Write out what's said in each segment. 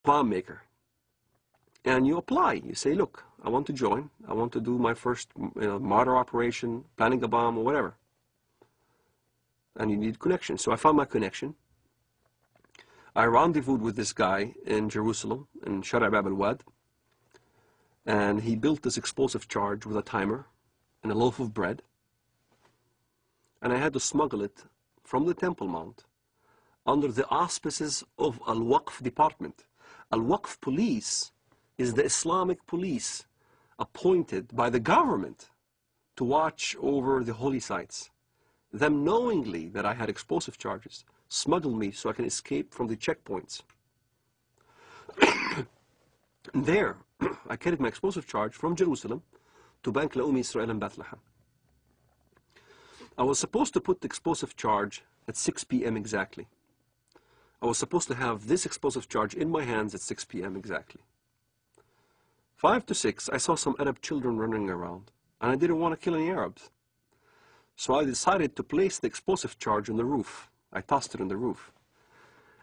bomb maker. And you apply. You say, look, I want to join. I want to do my first martyr operation, planning a bomb or whatever. And you need connection. So I found my connection. I rendezvoused with this guy in Jerusalem, in Sharia Bab al-Wad. And he built this explosive charge with a timer and a loaf of bread. And I had to smuggle it from the Temple Mount under the auspices of Al-Waqf department. Al-Waqf police is the Islamic police appointed by the government to watch over the holy sites. Them knowingly that I had explosive charges smuggled me so I can escape from the checkpoints. And there, I carried my explosive charge from Jerusalem to Bank Laumi Israel in Bethlehem. I was supposed to put the explosive charge at 6 p.m. exactly. I was supposed to have this explosive charge in my hands at 6 p.m. exactly. 5 to 6, I saw some Arab children running around, and I didn't want to kill any Arabs. So I decided to place the explosive charge on the roof. I tossed it on the roof.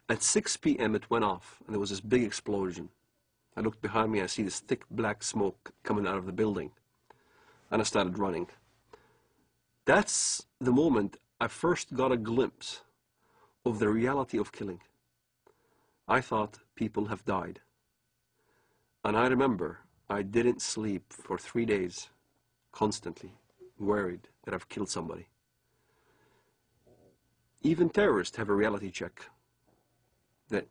At 6 p.m. it went off, and there was this big explosion. I looked behind me, I see this thick black smoke coming out of the building, and I started running. That's the moment I first got a glimpse of the reality of killing. I thought people have died. And I remember I didn't sleep for 3 days, constantly worried that I've killed somebody. Even terrorists have a reality check that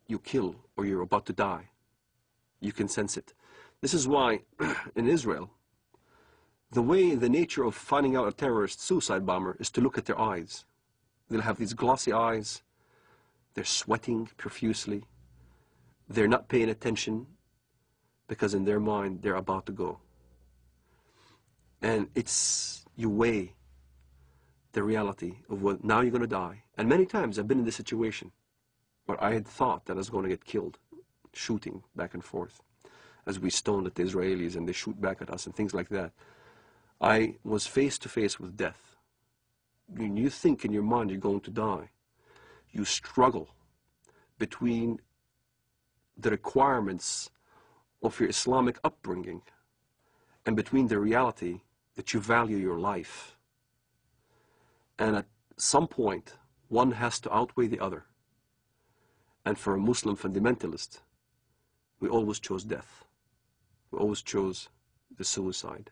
you kill or you're about to die. You can sense it. This is why in Israel, the nature of finding out a terrorist suicide bomber is to look at their eyes. They'll have these glossy eyes. They're sweating profusely. They're not paying attention because in their mind they're about to go. And you weigh the reality of what now you're going to die. And many times I've been in this situation where I had thought that I was going to get killed, shooting back and forth as we stoned at the Israelis and they shoot back at us and things like that. I was face to face with death. When you think in your mind you're going to die, you struggle between the requirements of your Islamic upbringing and between the reality that you value your life. And at some point, one has to outweigh the other. And for a Muslim fundamentalist, we always chose death. We always chose the suicide.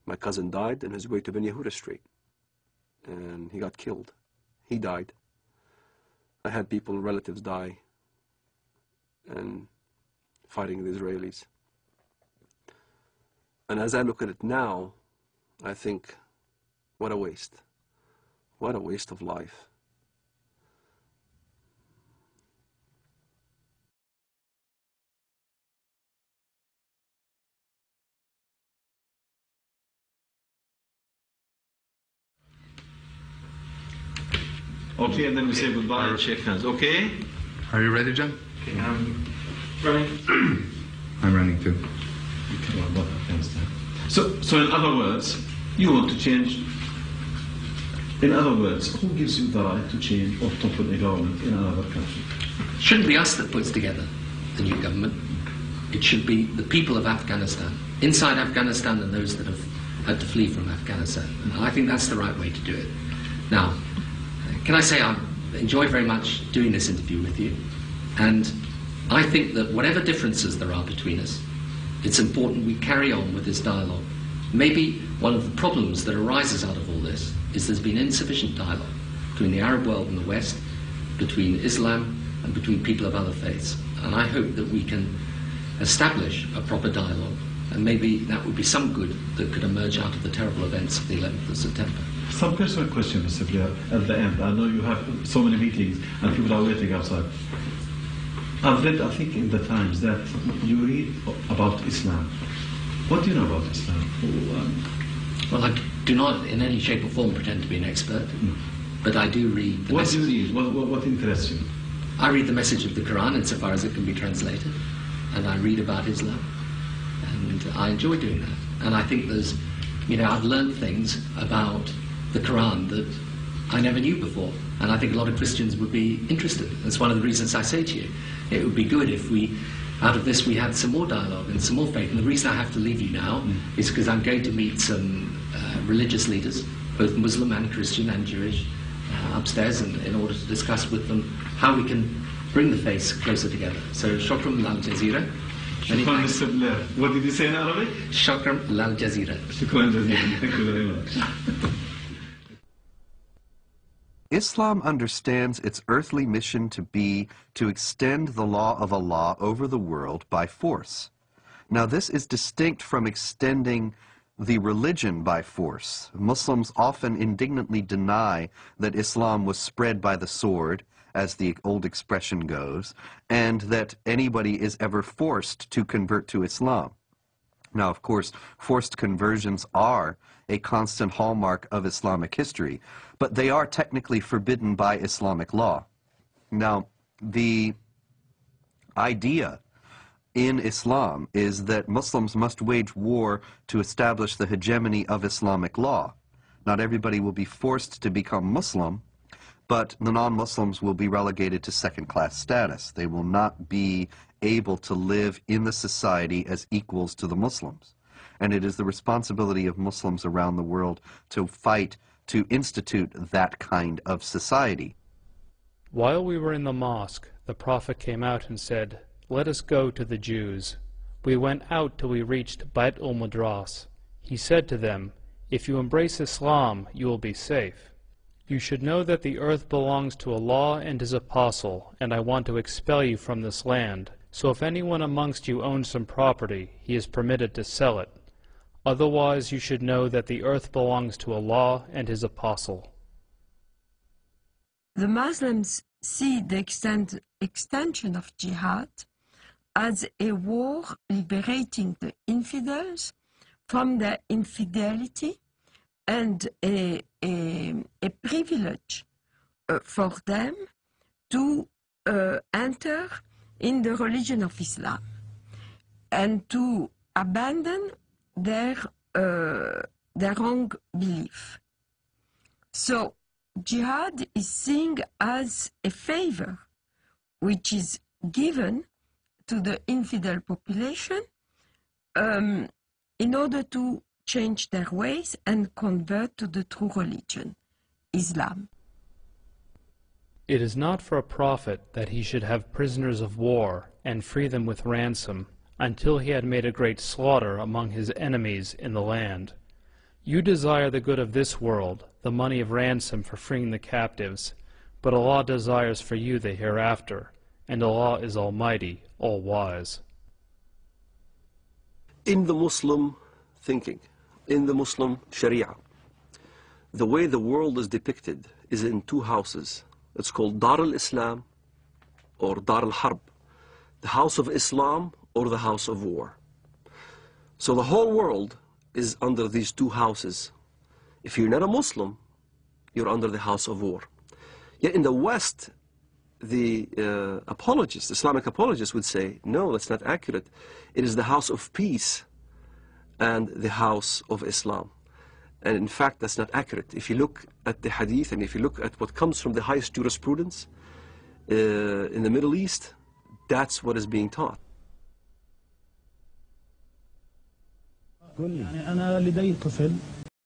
My cousin died on his way to Ben Yehuda Street, and he got killed. He died. I had people, relatives die, and fighting the Israelis. And as I look at it now, I think, what a waste. What a waste of life. Okay, and then we say goodbye and shake hands. Okay? Are you ready, John? Okay, I'm running. I'm running too. Come on, Afghanistan. So in other words, you want to change. In other words, who gives you the right to change or topple a government in another country? It shouldn't be us that puts together the new government. It should be the people of Afghanistan, inside Afghanistan and those that have had to flee from Afghanistan. And I think that's the right way to do it. Now, can I say I've enjoyed very much doing this interview with you, and I think that whatever differences there are between us, it's important we carry on with this dialogue. Maybe one of the problems that arises out of all this is there's been insufficient dialogue between the Arab world and the West, between Islam and between people of other faiths. And I hope that we can establish a proper dialogue, and maybe that would be some good that could emerge out of the terrible events of the 11th of September. Some personal question, Mr. Blair, at the end. I know you have so many meetings and people are waiting outside. I've read, I think, in the Times that you read about Islam. What do you know about Islam? Well, I do not in any shape or form pretend to be an expert, but I do read the message. What do you read? What interests you? I read the message of the Koran insofar as it can be translated, and I read about Islam, and I enjoy doing that. And I think there's, I've learned things about the Quran that I never knew before. And I think a lot of Christians would be interested. That's one of the reasons I say to you, it would be good if we, out of this, we had some more dialogue and some more faith. And the reason I have to leave you now is because I'm going to meet some religious leaders, both Muslim and Christian and Jewish, upstairs in order to discuss with them how we can bring the faiths closer together. So, shukran lal jazeera. Shukran, Mr. Blair. What did you say in Arabic? Shukran lal jazeera. Shukran jazeera. Thank you very much. Islam understands its earthly mission to be to extend the law of Allah over the world by force. Now, this is distinct from extending the religion by force. Muslims often indignantly deny that Islam was spread by the sword, as the old expression goes, and that anybody is ever forced to convert to Islam. Now, of course, forced conversions are a constant hallmark of Islamic history, but they are technically forbidden by Islamic law. Now, the idea in Islam is that Muslims must wage war to establish the hegemony of Islamic law. Not everybody will be forced to become Muslim, but the non-Muslims will be relegated to second-class status. They will not be able to live in the society as equals to the Muslims. And it is the responsibility of Muslims around the world to fight to institute that kind of society. While we were in the mosque, the Prophet came out and said, "Let us go to the Jews." We went out till we reached Bait al-Madras. He said to them, "If you embrace Islam, you will be safe. You should know that the earth belongs to Allah and His Apostle, and I want to expel you from this land. So if anyone amongst you owns some property, he is permitted to sell it. Otherwise, you should know that the earth belongs to Allah and His Apostle." The Muslims see the extension of jihad as a war liberating the infidels from their infidelity and a privilege for them to enter in the religion of Islam and to abandon their wrong belief. So jihad is seen as a favor which is given to the infidel population in order to change their ways and convert to the true religion, Islam. It is not for a prophet that he should have prisoners of war and free them with ransom until he had made a great slaughter among his enemies in the land. You desire the good of this world, the money of ransom for freeing the captives, but Allah desires for you the hereafter, and Allah is Almighty, all-wise. In the Muslim thinking, in the Muslim sharia, the way the world is depicted is in two houses. It's called Dar al-Islam or Dar al-Harb, the house of Islam or the house of war. So the whole world is under these two houses. If you're not a Muslim, you're under the house of war. Yet in the West, the apologists, Islamic apologists would say, no, that's not accurate. It is the house of peace and the house of Islam. And in fact, that's not accurate. If you look at the hadith and if you look at what comes from the highest jurisprudence in the Middle East, that's what is being taught. أنا لدي طفل